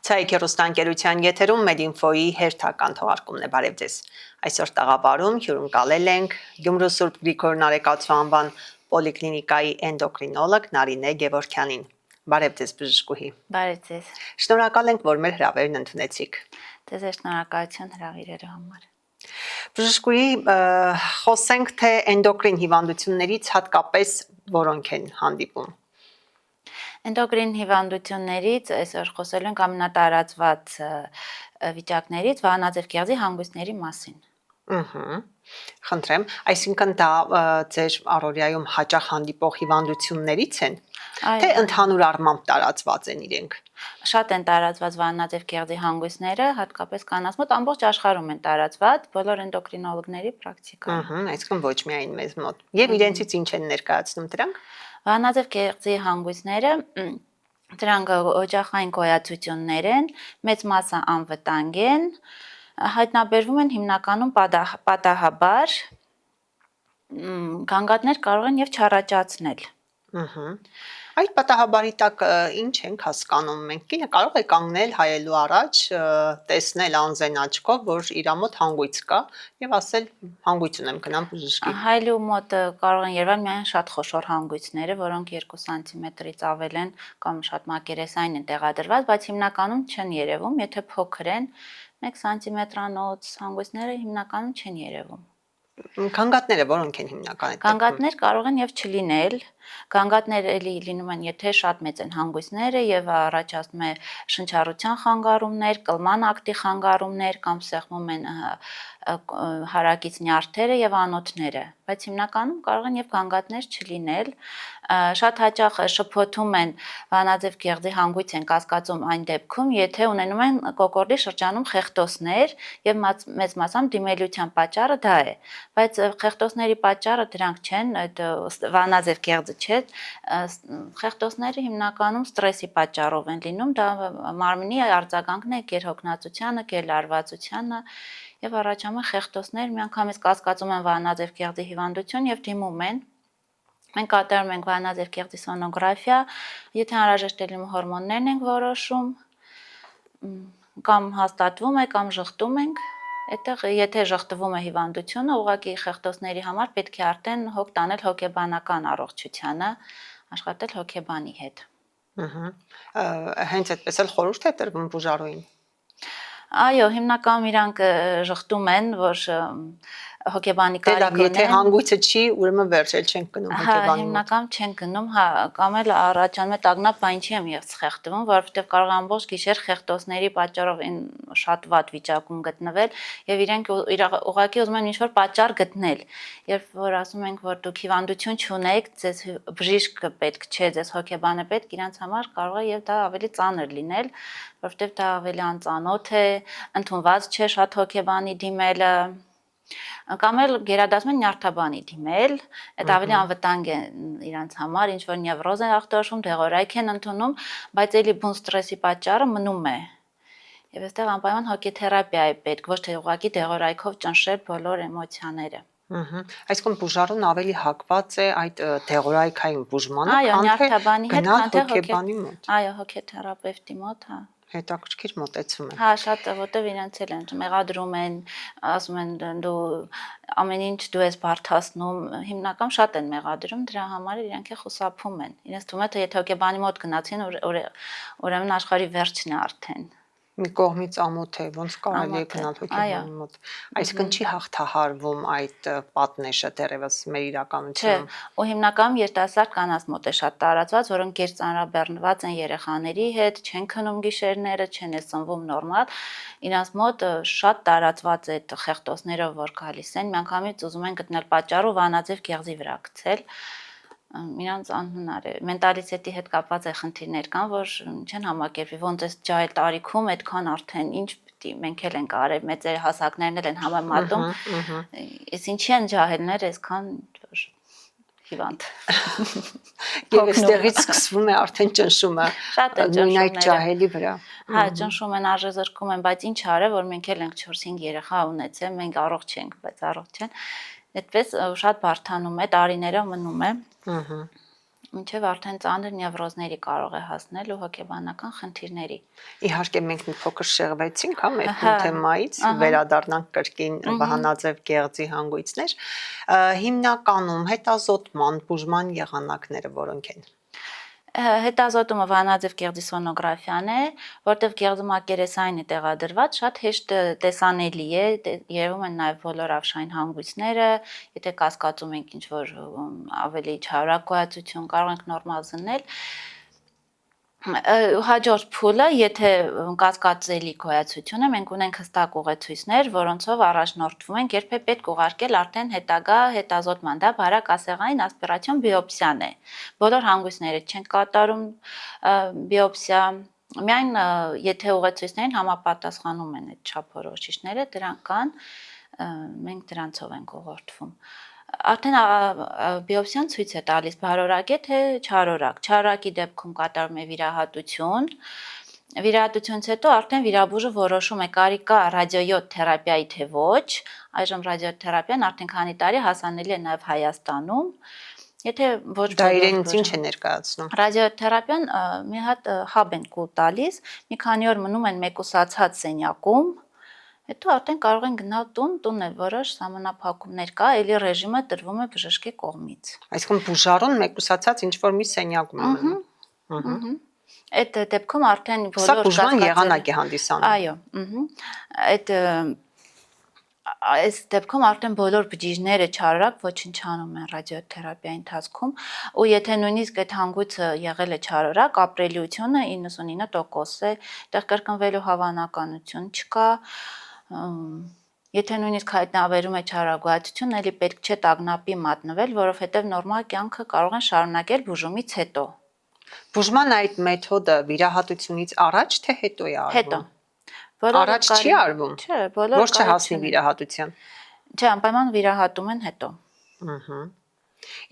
Ցայք հեռուստաընկերության եթերում Մեդինֆոյի հերթական թողարկումն է, բարև ձեզ։ Այսօր տաղավարում հյուրընկալել ենք Գյումրու Սուրբ Գրիգոր Նարեկացու անվան պոլիկլինիկայի էնդոկրինոլոգ Նարինե Գևորգյանին։ Բարև ձեզ, բժշկուհի։ Բարև ձեզ։ Շնորհակալ ենք, որ մեր հրավերն ընդունեցիք։ Ձեզ շնորհակալություն հրավիրելու համար։ Բժշկուհի, խոսենք թե էնդոկրին հիվանդություններից հատկապես որոնք են հանդիպում։ Էնդոկրին հիվանդություններից այսօր խոսելու ենք ամենատարածված վիճակներից վահանաձև կեղզի հանգույցների մասին։ Խնդրեմ, այսինքն դա ձեր առօրյայում հաճախ հանդիպող հիվանդություններից են, թե ընդհանուր առմամբ տարածված են իրենք։ Շատ են տարածված վահանաձև կեղզի հանգույցները, հատկապես կանանց մոտ ամբողջ աշխարհում են տարածված բոլոր էնդոկրինոլոգների պրակտիկայում։ Այսինքն ոչ միայն մեզ մոտ։ Եվ իրենցից ինչ են ներկայացնում դրանք։ Վահանաձև կեղզի հանգույցները դրանք օջախային գոյացություններ են, մեծ մասը անվտանգ են, հայտնաբերվում են հիմնականում պատահաբար, գանգատներ կարող են եւ չառաջացնել։ Այդ պատահաբարի տակ ինչ ենք հասկանում մենք։ Կինը կարող է կանգնել հայելու առաջ, տեսնել անզեն աչքով, որ իր մոտ հանգույց կա եւ ասել հանգույց ունեմ, գնամ բժշկի։ Հայելու մոտ կարող են երևալ միայն շատ խոշոր հանգույցները, որոնք 2 սանտիմետրից ավել են կամ շատ մակերեսային են տեղադրված, բայց հիմնականում չեն երևում, եթե փոքր են, 1 սանտիմետրանոց հանգույցները հիմնականում չեն երևում։ Գանգատները որոնք են հիմնականում։ Գանգատներ կարող են եւ չլինել, գանգատներ էլի լինում են, եթե շատ մեծ են հանգույցները եւ առաջացնում է շնչառության խանգարումներ, կլման ակտի խանգարումներ կամ սեղմում են հարակից նյարդերը եւ անոթները, բայց հիմնականում կարող են եւ գանգատներ չլինել, շատ հաճախ շփոթում են վահանաձև կեղզի հանգույց են կասկածում այն դեպքում, եթե ունենում են կոկորդի շրջանում խեղտոսներ եւ մեծ մասամբ դիմելիության պատճառը դա է, բայց խեղտոսների պատճառը դրանք չեն, այդ վահանաձև կեղծը չէ, խեղտոսները հիմնականում ստրեսի պատճառով են լինում, դա մարմնի արձագանքն է գերհոգնածությանը, գերլարվածությանը եւ առաջանում են խեղտոսներ, միանգամից կասկածում են վահանաձև կեղծի հիվանդություն եւ դիմում են։ Մենք կատարում ենք վահանաձև կեղծի սոնոգրաֆիա, եթե անհրաժեշտ է լինում հորմոններն ենք որոշում, կամ հաստատվում է, կամ ժխտում ենք։ Այդտեղ եթե ժխտվում է հիվանդությունը, ուղղակի խեղտոսների համար պետք է արդեն հոգ տանել հոգեբանական առողջությանը, աշխատել հոգեբանի հետ։ Հենց այդպես էլ խորհուրդ է տրվում բուժարուին։ Այո, հիմնականում իրանք ժխտում են, որ հոգեբանի կարիք ունեն։ Եթե հանգույցը չի, ուրեմն վերջել չենք գնում հոգեբանի մոտ։ Հիմնականում չենք գնում, կամ էլ առաջանում է տագնապ, ինչի եմ ես խեղդվում, որովհետև կարող է ամբողջ գիշեր խեղդոսների պատճառով շատ վատ վիճակում գտնվել եւ իրենք ուղղակի ուզում են ինչ-որ պատճառ գտնել։ Երբ որ ասում ենք, որ դուք հիվանդություն չունեք, ձեզ բժիշկ պետք չէ, ձեզ հոգեբան է պետք, իրանց համար կարող է եւ դա ավելի ծանր լինել, որովհետև դա ավելի անծանոթ է, ընդունված չէ շատ հոգեբանի դիմելը, կամ էլ գերադասում են նյարդաբանի դիմել, այդ ավելի անվտանգ է իրանց համար, ինչ որ նևրոզ են ախտորոշում, դեղորայք են ընդունում, բայց էլի բուն ստրեսի պատճառը մնում է։ Եվ այստեղ անպայման հոգեթերապիա է պետք, ոչ թե ուղղակի դեղորայքով ճնշել բոլոր էմոցիաները։ Այսինքն բուժարուն ավելի հակված է այդ դեղորայքային բուժմանը, քան թե գնալ հոգեբանի մոտ։ Այո, հոգեթերապևտի մոտ, հա։ Հետաքրքիր մոտեցում է։ Հա, շատ, որտեվ իրենց էլ են մեղադրում են, ասում են դու ամեն ինչ դու ես բարթացնում, հիմնական շատ են մեղադրում, դրա համար իրենք է խուսափում են։ Իրենց թվում է թե եթե հոգեբանի մոտ գնացին, ուրեմն աշխարհի վերջն է արդեն։ Մի կողմից ամոթ է, ոնց կարելի է գնալ հոգեբանի մոտ։ Այսինքն չի հաղթահարվում այդ պատնեշը դեռևս մեր իրականությունում։ Չէ, ու հիմնականում երիտասարդ կանանց մոտ է շատ տարածված, որոնք կերծանրաբեռնված են երեխաների հետ, չեն քնում գիշերները, չեն սնվում նորմալ, իրանց մոտ շատ տարածված է այդ խեղտոսներով, որ գալիս են, միանգամից ուզում են գտնել պատճառը վահանաձև կեղզի վրա գցել։ Իրանց անհնար է, մենտալիտետի հետ կապված է խնդիրներ կան, որ չեն համակերպվի, ոնց էս ջահել տարիքում այդքան արդեն ինչ պիտի մենք էլ ենք արել, մեծեր հասակներն էլ են համեմատում, ես ինչի են ջահելներ այսքան հիվանդ։ Եվ այստեղից սկսվում է արդեն ճնշումը, նույն այդ ջահելի վրա։ Հա, ճնշում են, արժեզրկում են, բայց ինչ արել, որ մենք էլ ենք 4-5 երեխա ունեցել, մենք առողջ ենք, բայց առողջ չեն։ Այդպես շատ բարթանում է, տարիներով մնում է։ մինչև արդեն ծանր նևրոզների կարող է հասնել ու հոգեբանական խնդիրների։ Իհարկե մենք մի փոքր շեղվեցինք, հա, մեր թեմայից, վերադառնանք կրկին վահանաձև գեղձի հանգույցներ, հիմնականում հետազոտման, բուժման եղանակները որոնք են։ Հետազոտումը վահանաձև գեղձի սոնոգրաֆիան է, որտեղ գեղձի մակերեսային է տեղադրված, շատ հեշտ տեսանելի է, երևում են նաև բոլոր ավշային հանգույցները, եթե կասկածում ենք ինչ-որ ավելի չարագ գոյացություն, կարող ենք նորմալ զննել։ Հաջորդ փուլը, եթե կասկածելի գոյացություն է, մենք ունենք հստակ ուղեցույցներ, որոնցով առաջնորդվում ենք, երբ է պետք ուղարկել արդեն հետագա հետազոտման, դա բարակասեղային ասպիրացիոն բիոպսիան է։ Բոլոր հանգույցները չեն կատարում բիոպսիա, միայն եթե ուղեցույցներին համապատասխանում են այդ չափորոշիչները, դրանք կան, մենք դրանցով ենք ուղղորդվում։ Արդեն բիոպսիան ցույց է տալիս բարորակ է թե չարորակ։ Չարորակի դեպքում կատարվում է վիրահատություն։ Վիրահատությունից հետո արդեն վիրաբույժը որոշում է կարիք կա ռադիոյոդ թերապիայի թե ոչ։ Այժմ ռադիոթերապիան արդեն քանի տարի հասանելի է նաև Հայաստանում։ Եթե ոչ դա իրենից ինչ է ներկայացնում։ Ռադիոթերապիան մի հատ հաբ են կուլ տալիս, մի քանի օր մնում են մեկուսացած սենյակում, հետո արդեն կարող են գնալ տուն էլ որոշ սահմանափակումներ կա, էլի ռեժիմը տրվում է բժշկի կողմից։ Այսինքն բուժարուն մեկուսացած ինչ-որ մի սենյակում է մնում։ Այդ դեպքում արդեն բոլոր Սա բուժման եղանակ է հանդիսանում։ Այո, այս դեպքում արդեն բոլոր բջիջները չարորակ ոչնչանում են ռադիոթերապիայի ընթացքում, ու եթե նույնիսկ այդ հանգույցը եղել է չարորակ, ապրելիությունը 99% է, այդտեղ կրկնվելու հավանականություն չկա։ Եթե նույնիսկ հայտնաբերում է չարագոյացություն, էլի պետք չէ տագնապի մատնվել, որովհետև նորմալ կյանքը կարող են շարունակել բուժումից հետո։ Բուժման այդ մեթոդը վիրահատությունից առաջ թե հետո է արվում։ Հետո։ Առաջ չի արվում։ Չէ, բոլոր Որ չհասնի վիրահատության։ Չէ, անպայման վիրահատում են հետո։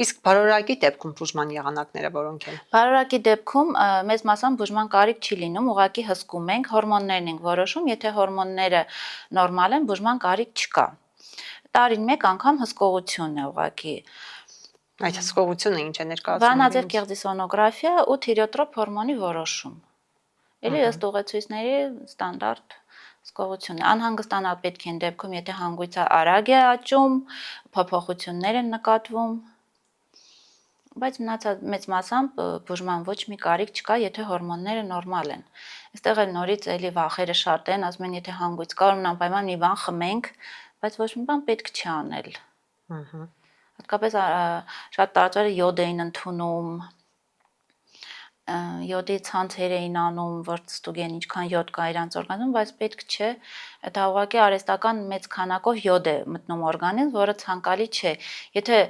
Իսկ բարորակի դեպքում բուժման եղանակները որոնք են։ Բարորակի դեպքում մեծ մասամբ բուժման կարիք չի լինում, ուղղակի հսկում ենք, հորմոններն ենք որոշում, եթե հորմոնները նորմալ են, բուժման կարիք չկա։ Տարին մեկ անգամ հսկողությունն է ուղղակի։ Այդ հսկողությունը ինչ է ներկայացնում։ Վահանաձև գեղձի սոնոգրաֆիա ու թիրիոտրոպ հորմոնի որոշում։ Էլի ըստ ուղեցույցների ստանդարտ հսկողություն։ Անհանգստանալ պետք է դեպքում, եթե հանգույցը արագ է աճում, փոփոխություններ են նկատվում, բայց մնացած մեծ մասամբ բուժման ոչ մի կարիք չկա, եթե հորմոնները նորմալ են։ Այստեղ էլ նորից էլի վախերը շատ են, ասում են, եթե հանգույց կա, ուրեմն անպայման մի բան խմենք, բայց ոչ մի բան պետք չի անել։ Հատկապես շատ տարածվել է յոդ էին ընդունում, յոդի ցանցեր էին անում, որ ստուգեն ինչքան յոդ կա իրանց օրգանիզմում, բայց պետք չէ, դա ուղղակի արհեստական մեծ քանակով յոդ է մտնում օրգանիզմ, որը ցանկալի չէ։ Եթե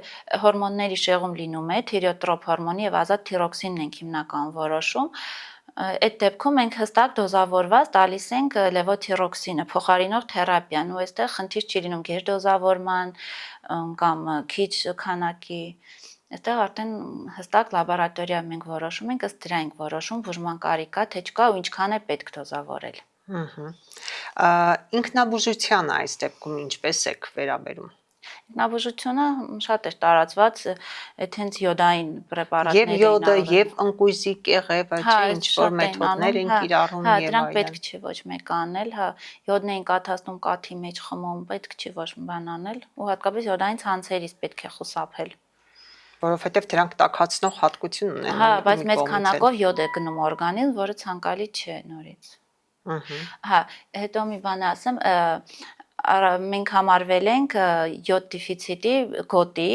հորմոնների շեղում լինում է, թիրիոտրոպ հորմոնի եւ ազատ թիրոքսինն ենք հիմնական որոշում, այդ դեպքում մենք հստակ դոզավորված տալիս ենք լևոթիրոքսինը, փոխարինող թերապիան, ու այստեղ խնդիր չի լինում գերդոզավորման կամ քիչ քանակի։ Այստեղ արդեն հստակ լաբորատորիա մենք որոշում ենք, ըստ դրա ենք որոշում բուժման կարիք կա, թե չկա ու ինչքան է պետք դոզավորել։ Ինքնաբուժությանը այս դեպքում ինչպես եք վերաբերում։ Ինքնաբուժությունը շատ է տարածված, այդ հենց յոդային պրեպարատներ Եվ յոդը, եւ ընկույզի կեղևը, չէ, ինչ-որ մեթոդներ են կիրառում եւ այլն։ Դրանք պետք չի ոչ մեկ անել, յոդն էին կաթացնում կաթի մեջ խմում, պետք չի ոչ մի բան անել, ու հատկապես յոդային ցանցերից պետք է խուսափել։ Որովհետև դրանք տաքացնող հատկություն ունեն։ Բայց մեծ քանակով յոդ է գնում օրգանիզմ, որը ցանկալի չէ նորից։ Հետո մի բան ասեմ, մենք համարվել ենք յոդ դեֆիցիտի գոտի,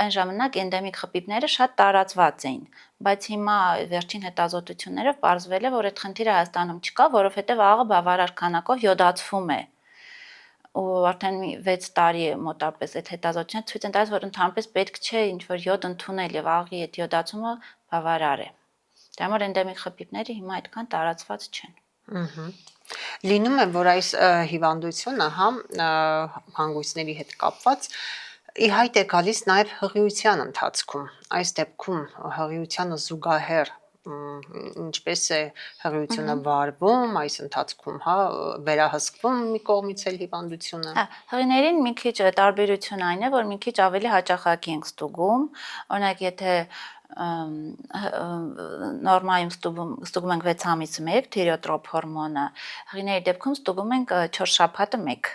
այն ժամանակ էնդեմիկ խփիպները շատ տարածված էին, բայց հիմա վերջին հետազոտություններով պարզվել է, որ այդ խնդիրը Հայաստանում չկա, որովհետև աղը բավարար քանակով յոդացվում է։ Ու արդեն 6 տարի մոտապես այդ հետազոտությունը ցույց են տալիս, որ ընդհանրապես պետք չէ ինչ-որ յոդ ընդունել եւ աղի այդ յոդացումը բավարար է։ Դա համար էնդեմիկ խփիպները հիմա այդքան տարածված չեն։ Լինում է, որ այս հիվանդությունը հանգույցների հետ կապված ի հայտ է գալիս նաև հղիության ընթացքում։ Այս դեպքում հղիությանը զուգահեռ ինչպես է հղիությունը վարվում, այս ընթացքում, վերահսկվում մի կողմից էլ հիվանդությունը։ Հղիներին մի քիչ տարբերություն այն է, որ մի քիչ ավելի հաճախակի ենք ստուգում, օրինակ եթե նորմայում ստուգում ենք 6 ամիս 1 թիրիոտրոպ հորմոնը, հղիների դեպքում ստուգում ենք 4 շաբաթը 1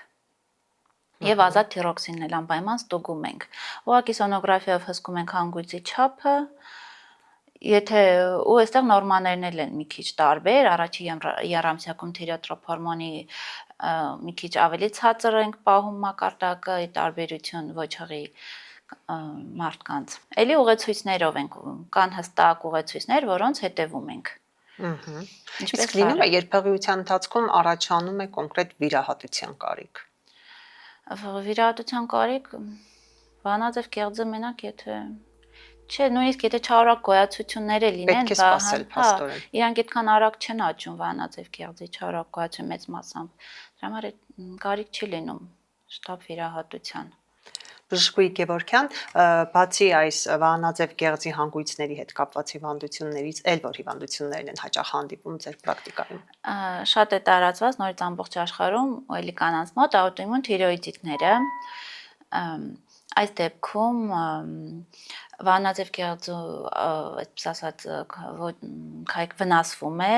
եւ ազատ թիրոքսինն էլ անպայման ստուգում ենք։ Ուղղակի սոնոգրաֆիայով հսկում ենք հանգույցի չափը, եթե ու այստեղ նորմաներն էլ են մի քիչ տարբեր, առաջի եռամսյակում թիրիոտրոպ հորմոնի մի քիչ ավելի ցածր ենք պահում մակարդակը, ի տարբերություն ոչ հղի մարդկանց։ Էլի ուղեցույցներով ենք, կան հստակ ուղեցույցներ, որոնց հետևում ենք։ Իսկ լինում է երբեղիության ընթացքում առաջանում է կոնկրետ վիրահատության կարիք։ Վիրահատության կարիք վանաձև կեղձը մենակ եթե չէ, նույնիսկ եթե չարագ գոյացություններ լինեն, պետք է սպասել փաստորեն։ Իրանք այդքան արագ չեն աճում վանաձև կեղձի չարագ գոյացություն մեծ մասամբ։ Դրա համար այդ կարիք չի լինում շտապ վիրահատության։ Բժշկուհի Գևորգյան, բացի այս վանաձև կեղձի հանգույցների հետ կապված հիվանդություններից, այլ որ հիվանդություններն են հաճախ հանդիպում ձեր պրակտիկայում։ Շատ է տարածված նորից ամբողջ աշխարհում, էլի կանանց մոտ աուտոիմուն թիրոիդիտները։ Այս դեպքում վանաձև կեղձու, այդպես ասած, քայք վնասվում է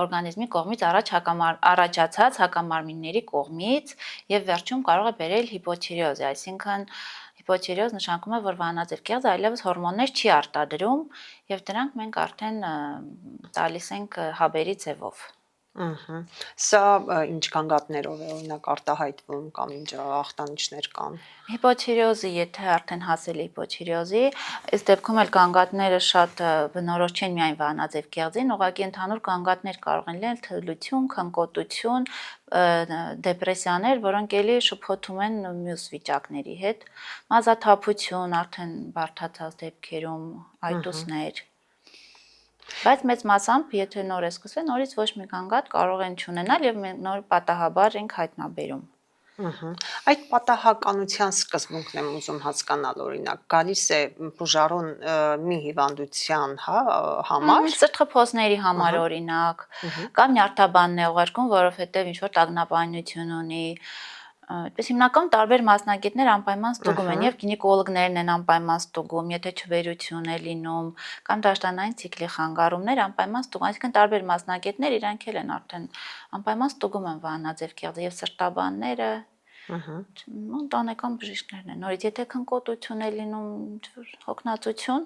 օրգանիզմի կողմից առաջացած հակամարմինների կողմից եւ վերջում կարող է բերել հիպոթիրեոզ, այսինքն հիպոթիրեոզ նշանակում է, որ վանաձև կեղձը այլևս հորմոններ չի արտադրում եւ դրանք մենք արդեն տալիս ենք հաբերի ձևով։ Սա ինչ գանգատներով է օրինակ արտահայտվում կամ ինչ ախտանիշներ կան։ Հիպոթիրեոզի, եթե արդեն հասել է հիպոթիրեոզի, այս դեպքում էլ գանգատները շատ բնորոշ չեն միայն վանաձև կեղձին, ուղղակի ընդհանուր գանգատներ կարող են լինել թլություն, քնկոտություն, դեպրեսիաներ, որոնք էլի շփոթում են մյուս վիճակների հետ, մազաթափություն, արդեն բարդացած դեպքերում, այտուսներ։ Բայց մեծ մասամբ, եթե նոր է սկսվել, նորից ոչ մի գանգատ կարող են չունենալ եւ մենք նոր պատահաբար ենք հայտնաբերում։ Այդ պատահականության սկզբունքն եմ ուզում հասկանալ, օրինակ, գալիս է բուժարուն մի հիվանդության, համար, սրտխփոսների համար օրինակ, կամ նյարդաբանն է ուղարկում, որովհետեւ ինչ որ տագնապանություն ունի, այդպես հիմնական տարբեր մասնագետներ անպայման ստուգում են եւ գինեկոլոգներն են անպայման ստուգում, եթե չվերություն է լինում, կամ դաշտանային ցիկլի խանգարումներ անպայման ստուգում, այսինքն տարբեր մասնագետներ իրանք էլ են արդեն անպայման ստուգում են վանաձև կեղձը եւ սրտաբանները, ընտանեկան բժիշկներն են։ Նորից եթե քնկոտություն է լինում, հոգնածություն,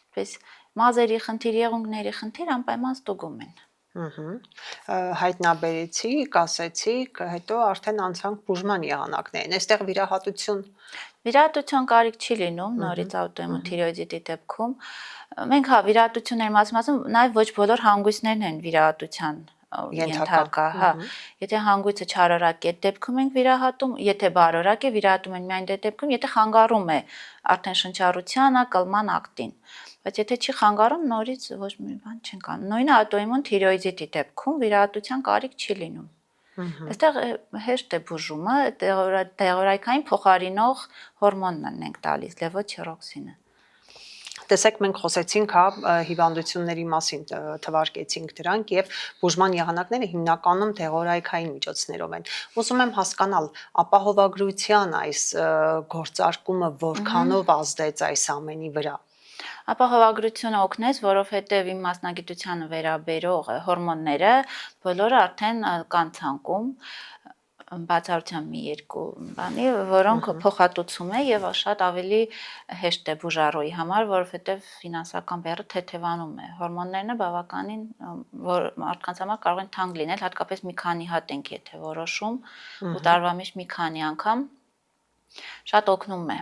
այդպես մազերի խնդիր, եղունգների խնդիր անպայման ստուգում են։ Հայտնաբերեցիք, ասեցիք, հետո արդեն անցանք բուժման եղանակներին։ Այստեղ վիրահատության կարիք չի լինում, նորից աուտոիմուն թիրոիդիտի դեպքում։ Մենք վիրահատությունների մասում նաև ոչ բոլոր հանգույցներն են վիրահատության ենթակա, Եթե հանգույցը չարորակ է, դեպքում ենք վիրահատում, եթե բարորակ է, վիրահատում են միայն դե դեպքում, եթե խանգարում է արդեն շնչառությանը, կլման ակտին։ Բայց եթե չի խանգարում, նորից ոչ մի բան չեն կանում։ Նույնը աուտոիմուն թիրոիդիտի դեպքում վիրահատության կարիք չի լինում։ Այստեղ հեշտ է բուժումը, դեղորայքային փոխարինող հորմոնն ենք տալիս, լևոթիրոքսինը։ Տեսեք, մենք խոսեցինք հիվանդությունների մասին, թվարկեցինք դրանք եւ բուժման եղանակները հիմնականում դեղորայքային միջոցներով են։ Ուզում եմ հասկանալ, ապահովագրության այս գործարկումը որքանով ազդեց այս ամենի վրա։ Ապահովագրությունը օգնեց, որովհետև իմ մասնագիտությանը վերաբերող հորմոնները բոլորը արդեն կան ցանկում, բացառությամբ մի երկու բանի, որոնք փոխհատուցում է եւ շատ ավելի հեշտ է բուժարոյի համար, որովհետեւ ֆինանսական բեռը թեթևանում է։ Հորմոններն բավականին, որ մարդկանց համար կարող են թանկ լինել, հատկապես մի քանի հատ ենք եթե որոշում, ու տարվա մեջ մի քանի անգամ շատ օգնում է։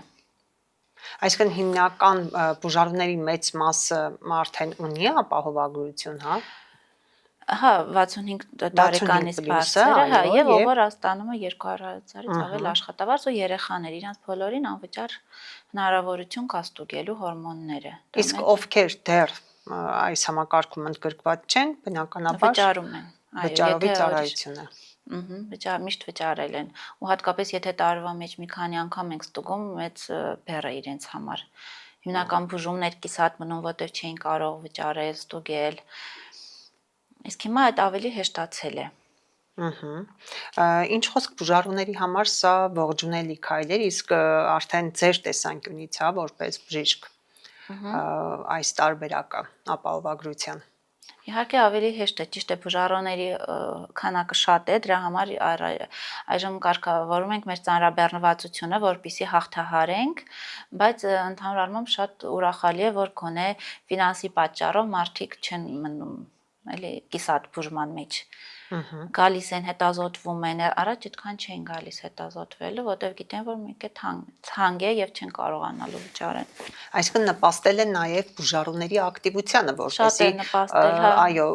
Այսինքն հիմնական բուժարուների մեծ մասը արդեն ունի ապահովագրություն, հա։ Հա, 65 տարեկանից բարձր, եւ ով ստանում է 200,000-ից ավել աշխատավարձ ու երեխաներ, իրանց բոլորին անվճար հնարավորություն կա ստուգելու հորմոնները։ Իսկ ովքեր դեռ այս համակարգում ընդգրկված չեն, բնականաբար վճարում են։ Վճարովի ծառայությունը։ Միշտ վճարել են, ու հատկապես եթե տարվա մեջ մի քանի անգամ ենք ստուգում, մեծ բեռ է իրենց համար։ Հիմնական բուժումներ կիսատ մնում, որտեղ չէին կարող վճարել, ստուգել։ Իսկ հիմա այդ ավելի հեշտացել է։ Ինչ խոսք բուժարուների համար սա ողջունելի քայլ է, իսկ արդեն ձեր տեսանկյունից, հա, որպես բժիշկ, այս տարբերակը ապահովագրության։ Իհարկե ավելի հեշտ է, ճիշտ է, բուժառոների քանակը շատ է, դրա համար այժմ կարգավորում ենք մեր ծանրաբեռնվածությունը, որպեսզի հաղթահարենք, բայց ընդհանուր առմամբ շատ ուրախալի է, որ գոնե ֆինանսի պատճառով մարդիկ չեն մնում էլի կիսատ բուժման մեջ։ Գալիս են, հետազոտվում են, առաջ այդքան չէին գալիս հետազոտվելու, որտեղ գիտեն, որ մեկը թանկ է եւ չեն կարողանալու վճարել։ Այսինքն նպաստել է նաև բուժառուների ակտիվությանը, Շատ է որպեսզի նպաստել, հա։ այո,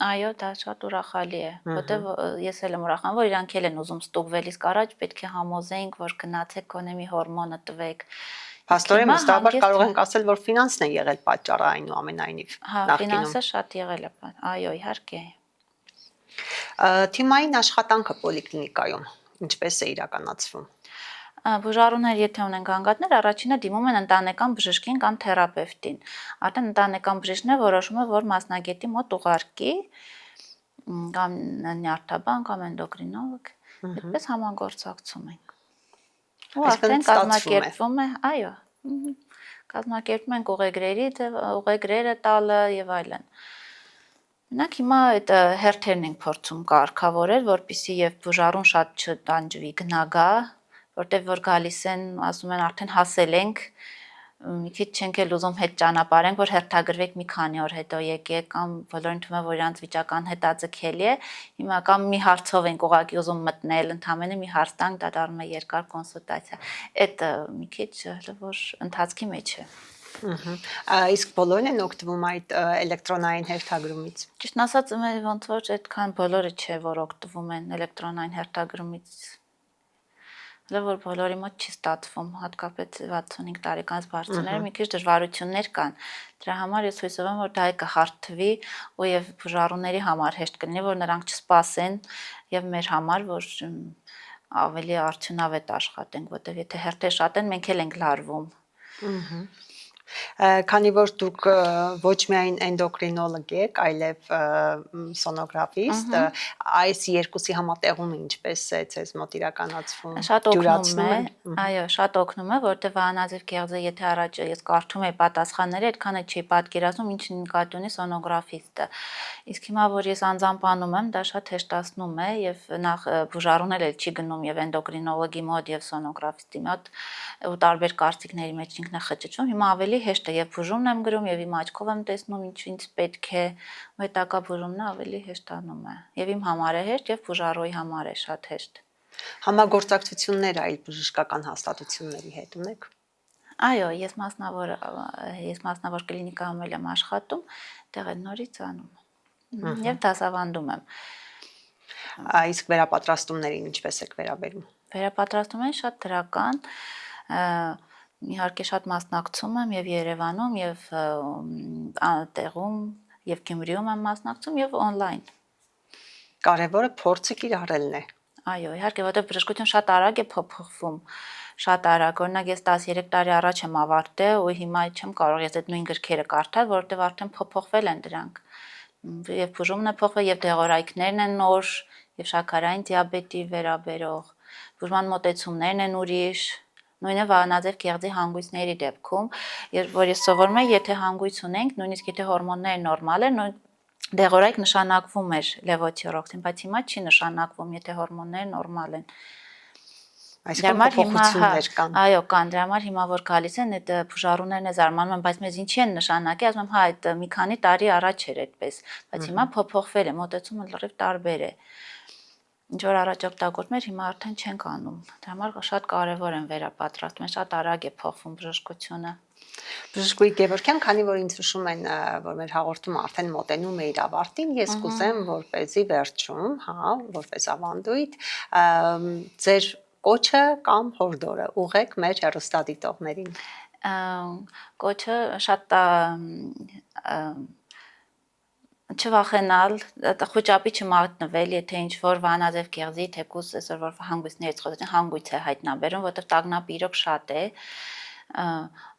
Այո, դա շատ ուրախալի է, որտեվ ես էլ եմ ուրախանում, որ իրանք էլ են ուզում ստուգվել, իսկ առաջ պետք է համոզեինք, որ գնացեք գոնե մի հորմոնը տվեք։ Փաստորեն վստահաբար կարող ենք ասել, որ ֆինանսն է եղել պատճառը այնուամենայնիվ Հա, ֆինանսը շատ եղել է, այո, իհարկե։ Թիմային աշխատանքը պոլիկլինիկայում ինչպես է իրականացվում։ Բուժառուներ, եթե ունեն գանգատներ, առաջինը դիմում են ընտանեկան բժշկին կամ թերապևտին։ Արդեն ընտանեկան բժիշկն է որոշում է, որ մասնագետի մոտ ուղարկի կամ նյարդաբան կամ էնդոկրինոլոգ, այդպես համագործակցում ենք։ Ու արդեն կազմակերպվում է, այո, կազմակերպում ենք ուղեգրերը տալը եւ այլն։ Մենակ հիմա այդ հերթերն ենք փորձում կարգավորել, որպեսզի եւ բուժառուն շատ չտանջվի գնագա, որտեվ որ գալիս են, ասում են արդեն հասել ենք, մի քիչ չենք էլ ուզում հետ ճանապարհենք, որ հերթագրվեք մի քանի օր հետո եկեք կամ բոլորին թվում է, որ իրանց վիճական հետաձգելի է, հիմա կամ մի հարցով ենք ուղղակի ուզում մտնել, ընդհանրապես մի հարց տանք, դա դառնում է երկար կոնսուլտացիա։ Այդ մի քիչ որ ընթացքի մեջ է։ Իսկ բոլորն են օգտվում այդ էլեկտրոնային հերթագրումից։ Ճիշտն ասած, ոնց որ այդքան բոլորը չէ, որ օգտվում են էլեկտրոնային հերթագրումից։ Որ բոլորի մոտ չի ստացվում, հատկապես 65 տարեկանից բարձրները մի քիչ դժվարություններ կան։ Դրա համար ես հույսով եմ, որ դա կհարթվի ու եւ բուժառուների համար հեշտ կլինի, որ նրանք չսպասեն եւ մեր համար, որ ավելի արդյունավետ աշխատենք, որտեղ եթե հերթեր շատ են, մենք էլ ենք լարվում։ Քանի որ դուք ոչ միայն էնդոկրինոլոգ եք, այլև սոնոգրաֆիստ, այս երկուսի համատեղումը ինչպես է ձեզ մոտ իրականացվում։ Շատ օգնում է, այո, շատ օգնում է, որտեղ վահանաձև կեղձը, եթե առաջ ես կարդում եի պատասխանները, այդքանը չի պատկերացնում, ինչ նկատի ունի սոնոգրաֆիստը։ Իսկ հիմա որ ես անձամբ եմ, դա շատ հեշտացնում է եւ նախ բուժառուն էլ չի գնում եւ էնդոկրինոլոգի մոտ եւ սոնոգրաֆիստի մոտ ու տարբեր կարծիքների մեջ ինքնախճճվում։ Հիմա ավելի հեշտ է, եւ բուժումն եմ գրում եւ իմ աչքով եմ տեսնում ինչ պետք է, ու հետագա բուժումն ավելի հեշտանում է։ Եվ իմ համար է հեշտ եւ բուժառուի համար է շատ հեշտ։ Համագործակցություններ այլ բժշկական հաստատությունների հետ ունեք։ Այո, ես մասնավոր կլինիկայում եմ աշխատում, դեղ է նորից անում եւ դասավանդում եմ։ Իսկ վերապատրաստումներին ինչպես եք վերաբերում։ Վերապատրաստումները շատ դրական, իհարկե շատ մասնակցում եմ եւ Երևանում եւ տեղում եւ Գյումրիում եմ մասնակցում եւ on-line։ Կարևորը փորձը կիրառելն է։ Այո, իհարկե, որտեղ բժշկություն շատ արագ է փոփոխվում, շատ արագ։ Օրինակ ես 13 տարի առաջ եմ ավարտել ու հիմա չեմ կարող ես այդ նույն գրքերը կարդալ, որտեղ արդեն փոփոխվել են դրանք։ Եվ բուժումն է փոխվել, եւ դեղորայքներն են նոր, եւ շաքարային դիաբետի վերաբերող, բուժման մոտեցումներն են ուրիշ։ Նույնը վահանաձև կեղձի հանգույցների դեպքում, որ ես սովորում եմ, եթե հանգույց ունենք, նույնիսկ եթե հորմոնները նորմալ են, դեղորայք նշանակվում էր լևոթիրոքսին, բայց հիմա չի նշանակվում, եթե հորմոնները նորմալ են։ Այսինքն փոփոխություններ կան։ Այո, կան, դրա համար հիմա որ գալիս են այդ բուժառուներն է զարմանում են, բայց մեզ ինչի են նշանակի, ասում եմ, հա, այդ մի քանի տարի առաջ էր այդպես, բայց հիմա փոփոխվել է, մոտեցումը լրիվ տարբեր է։ Ինչ որ առաջ օգտագործում էր, հիմա արդեն չենք անում։ Դրա համար շատ կարևոր են վերապատրաստում, շատ արագ է փոխվում բժշկությունը։ Բժշկուհի Գևորգյան, քանի որ ինձ հուշում են, որ մեր հաղորդումը արդեն մոտենում է իր ավարտին, ես կուզեմ, որպեսզի վերջում, հա, որպես ավանդույթ, ձեր կոչը կամ հորդորը ուղեք մեր հեռուստադիտողներին։ Կոչը շատ չվախենալ, խոճապի չմատնվել, եթե ինչ որ վահանաձև կեղձի, թեկուզ այսօր որ հանգույցներից խոսեցին, հանգույց է հայտնաբերում, որտեղ տագնապը իրոք շատ է։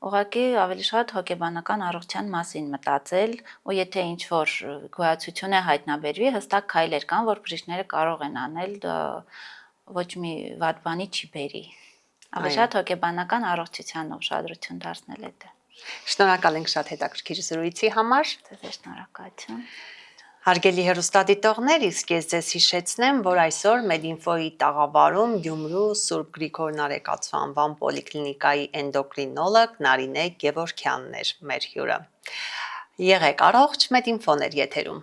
Ուղղակի ավելի շատ հոգեբանական առողջության մասին մտածել, ու եթե ինչ որ գոյացություն է հայտնաբերվի, հստակ քայլեր կան, որ բժիշկները կարող են անել, ոչ մի վատ բանի չի բերի։ Ավելի շատ հոգեբանական առողջության ուշադրություն դարձնել է դա։ Շնորհակալ ենք շատ հետաքրքիր զրույցի համար։ Ձեզ շնորհակալություն։ Հարգելի հեռուստադիտողներ, իսկ ես ձեզ հիշեցնեմ, որ այսօր Medinfo-ի տաղավարում Գյումրու Սուրբ Գրիգոր Նարեկացու անվան պոլիկլինիկայի էնդոկրինոլոգ Նարինե Գևորգյանն էր մեր հյուրը։ Եղեք առողջ, Medinfo-ն էր եթերում։